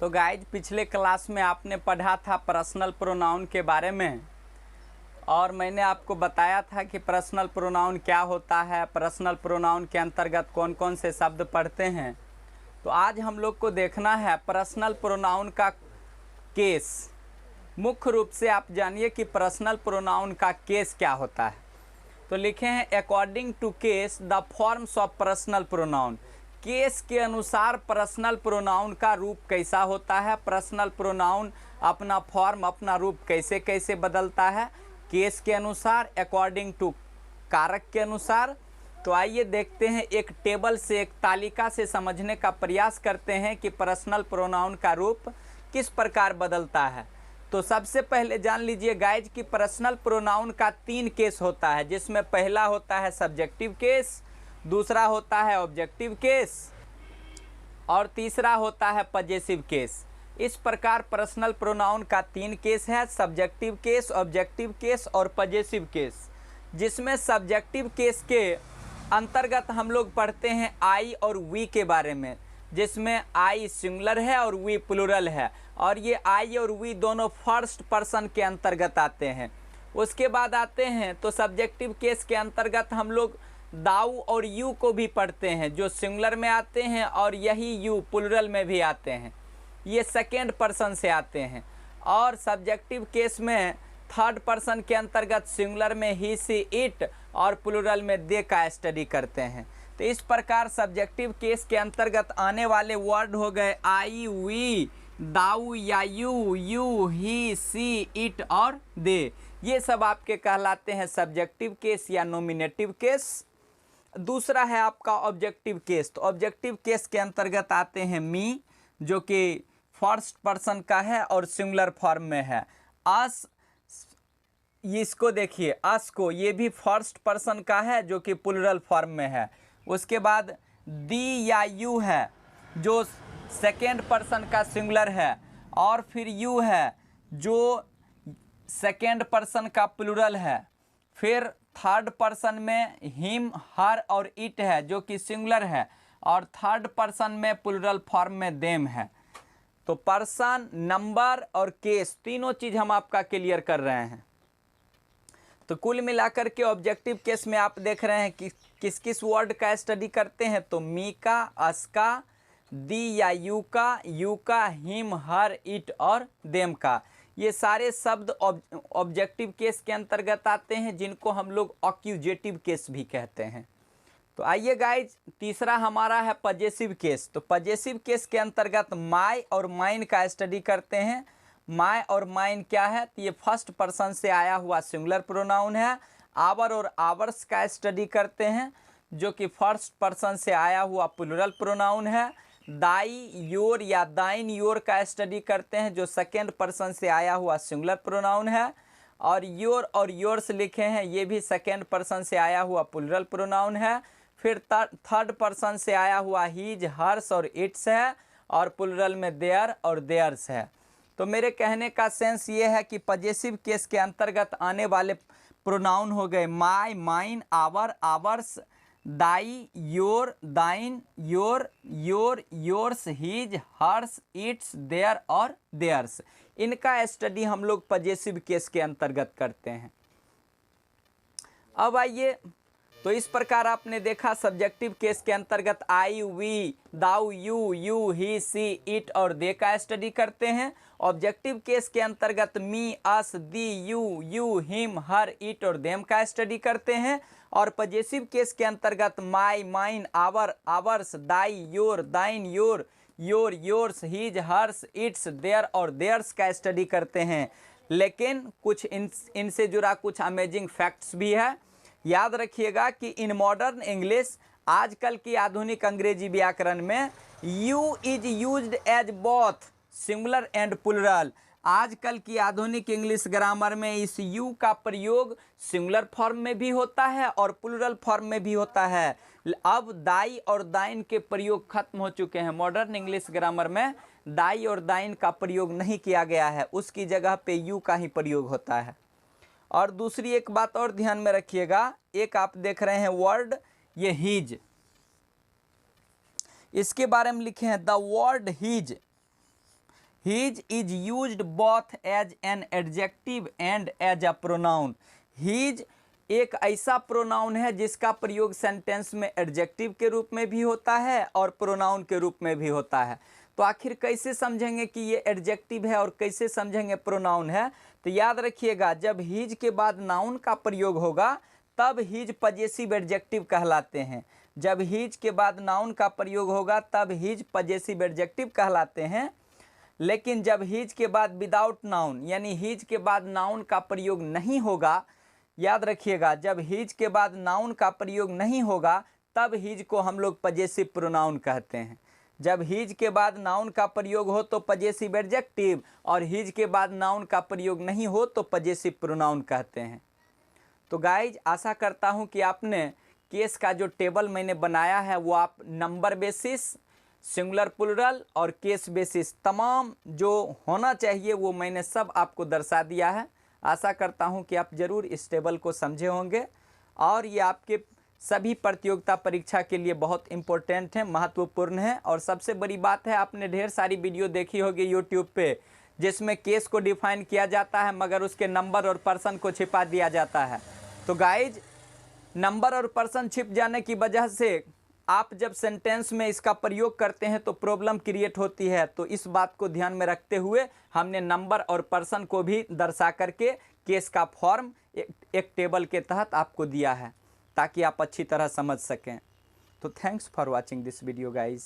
तो गाइज पिछले क्लास में आपने पढ़ा था पर्सनल प्रोनाउन के बारे में और मैंने आपको बताया था कि पर्सनल प्रोनाउन क्या होता है, पर्सनल प्रोनाउन के अंतर्गत कौन कौन से शब्द पढ़ते हैं। तो आज हम लोग को देखना है पर्सनल प्रोनाउन का केस। मुख्य रूप से आप जानिए कि पर्सनल प्रोनाउन का केस क्या होता है। तो लिखे हैं according to case the forms of personal pronoun. Case के अनुसार पर्सनल प्रोनाउन का रूप कैसा होता है, पर्सनल प्रोनाउन अपना फॉर्म अपना रूप कैसे कैसे बदलता है केस के अनुसार, अकॉर्डिंग टू कारक के अनुसार। तो आइए देखते हैं, एक टेबल से एक तालिका से समझने का प्रयास करते हैं कि पर्सनल प्रोनाउन का रूप किस प्रकार बदलता है। तो सबसे पहले जान लीजिए गाइज कि पर्सनल प्रोनाउन का 3 केस होता है, जिसमें पहला होता है सब्जेक्टिव केस, दूसरा होता है ऑब्जेक्टिव केस और तीसरा होता है पजेसिव केस। इस प्रकार पर्सनल प्रोनाउन का 3 केस है, सब्जेक्टिव केस, ऑब्जेक्टिव केस और पजेसिव केस। जिसमें सब्जेक्टिव केस के अंतर्गत हम लोग पढ़ते हैं आई और वी के बारे में, जिसमें आई सिंगुलर है और वी प्लूरल है, और ये आई और वी दोनों फर्स्ट पर्सन के अंतर्गत आते हैं। उसके बाद आते हैं तो सब्जेक्टिव केस के अंतर्गत हम लोग दाऊ और यू को भी पढ़ते हैं, जो सिंगुलर में आते हैं और यही यू प्लूरल में भी आते हैं, ये सेकेंड पर्सन से आते हैं। और सब्जेक्टिव केस में थर्ड पर्सन के अंतर्गत सिंगुलर में ही सी इट और प्लूरल में दे का स्टडी करते हैं। तो इस प्रकार सब्जेक्टिव केस के अंतर्गत आने वाले वर्ड हो गए आई, वी, दाऊ या यू, ही, सी, इट और दे। ये सब आपके कहलाते हैं सब्जेक्टिव केस या नॉमिनेटिव केस। दूसरा है आपका ऑब्जेक्टिव केस। तो ऑब्जेक्टिव केस के अंतर्गत आते हैं मी, जो कि फर्स्ट पर्सन का है और सिंगुलर फॉर्म में है। अस, इसको देखिए अस को, ये भी फर्स्ट पर्सन का है जो कि प्लूरल फॉर्म में है। उसके बाद दी या यू है जो सेकेंड पर्सन का सिंगुलर है, और फिर यू है जो सेकेंड पर्सन का प्लूरल है। फिर थर्ड पर्सन में हिम, हर और इट है जो कि सिंगुलर है, और थर्ड पर्सन में प्लूरल फॉर्म में देम है। तो पर्सन, नंबर और केस तीनों चीज हम आपका क्लियर कर रहे हैं। तो कुल मिलाकर के ऑब्जेक्टिव केस में आप देख रहे हैं कि किस किस वर्ड का स्टडी करते हैं। तो मी का, अस का, दी या यू का, हिम, हर, इट और देम का, ये सारे शब्द ऑब्जेक्टिव केस के अंतर्गत आते हैं, जिनको हम लोग ऑक्यूजेटिव केस भी कहते हैं। तो आइए गाइज, तीसरा हमारा है पजेसिव केस। तो पजेसिव केस के अंतर्गत माय और माइन का स्टडी करते हैं। माय और माइन क्या है? तो ये फर्स्ट पर्सन से आया हुआ सिंगुलर प्रोनाउन है। आवर और आवर्स का स्टडी करते हैं, जो कि फर्स्ट पर्सन से आया हुआ प्लूरल प्रोनाउन है। दाई, योर या दाइन, योर का स्टडी करते हैं, जो सेकेंड पर्सन से आया हुआ सिंगुलर प्रोनाउन है। और योर्स लिखे हैं, ये भी सेकेंड पर्सन से आया हुआ प्लूरल प्रोनाउन है। फिर थर्ड पर्सन से आया हुआ हीज, हर्स और इट्स है, और प्लूरल में देयर और देयर्स है। तो मेरे कहने का सेंस ये है कि पजेसिव केस के अंतर्गत आने वाले प्रोनाउन हो गए my, mine, our, ours, thy, your, thine, your, yours, his, hers, its, their और देयर्स। इनका स्टडी हम लोग पजेसिव केस के अंतर्गत करते हैं। अब आइए, तो इस प्रकार आपने देखा सब्जेक्टिव केस के अंतर्गत I, we, thou, you, he, she, it और दे का स्टडी करते हैं। ऑब्जेक्टिव केस के अंतर्गत me, us, thee, you, him, her, it और देम का स्टडी करते हैं। और पजेसिव केस के अंतर्गत my, mine, our, ours, thy, your, thine, yours, his, hers, its, their और देयर्स का स्टडी करते हैं। लेकिन कुछ इनसे जुड़ा कुछ अमेजिंग फैक्ट्स भी है। याद रखिएगा कि इन मॉडर्न इंग्लिश, आजकल की आधुनिक अंग्रेजी व्याकरण में you is used as both singular and plural. आजकल की आधुनिक इंग्लिश ग्रामर में इस यू का प्रयोग सिंगुलर फॉर्म में भी होता है और प्लूरल फॉर्म में भी होता है। अब दाई और दाइन के प्रयोग खत्म हो चुके हैं। मॉडर्न इंग्लिश ग्रामर में दाई और दाइन का प्रयोग नहीं किया गया है, उसकी जगह पे यू का ही प्रयोग होता है। और दूसरी एक बात और ध्यान में रखिएगा, एक आप देख रहे हैं वर्ड, ये हीज, इसके बारे में लिखे हैं the word his his is used both as an adjective and as a pronoun. His एक ऐसा प्रोनाउन है जिसका प्रयोग सेंटेंस में एडजेक्टिव के रूप में भी होता है और प्रोनाउन के रूप में भी होता है। तो आखिर कैसे समझेंगे कि ये एडजेक्टिव है और कैसे समझेंगे प्रोनाउन है? तो याद रखिएगा, जब हीज के बाद नाउन का प्रयोग होगा तब हीज पजेसिव एडजेक्टिव कहलाते हैं। जब हीज के बाद नाउन का प्रयोग होगा तब हीज पजेसिव एडजेक्टिव कहलाते हैं। लेकिन जब हीज के बाद विदाउट नाउन यानी हीज के बाद नाउन का प्रयोग नहीं होगा, याद रखिएगा, जब हीज के बाद नाउन का प्रयोग नहीं होगा तब हीज को हम लोग पजेसिव प्रोनाउन कहते हैं। जब हीज के बाद नाउन का प्रयोग हो तो पजेसिव एडजेक्टिव, और हीज के बाद नाउन का प्रयोग नहीं हो तो पजेसिव प्रोनाउन कहते हैं। तो गाइज, आशा करता हूं कि आपने केस का जो टेबल मैंने बनाया है वो आप नंबर बेसिस, सिंगुलर प्लूरल और केस बेसिस तमाम जो होना चाहिए वो मैंने सब आपको दर्शा दिया है। आशा करता हूं कि आप ज़रूर इस टेबल को समझे होंगे और ये आपके सभी प्रतियोगिता परीक्षा के लिए बहुत इम्पोर्टेंट है, महत्वपूर्ण है। और सबसे बड़ी बात है, आपने ढेर सारी वीडियो देखी होगी यूट्यूब पे जिसमें केस को डिफाइन किया जाता है मगर उसके नंबर और पर्सन को छिपा दिया जाता है। तो गाइज, नंबर और पर्सन छिप जाने की वजह से आप जब सेंटेंस में इसका प्रयोग करते हैं तो प्रॉब्लम क्रिएट होती है। तो इस बात को ध्यान में रखते हुए हमने नंबर और पर्सन को भी दर्शा करके केस का फॉर्म एक टेबल के तहत आपको दिया है ताकि आप अच्छी तरह समझ सकें। तो thanks for watching this video guys.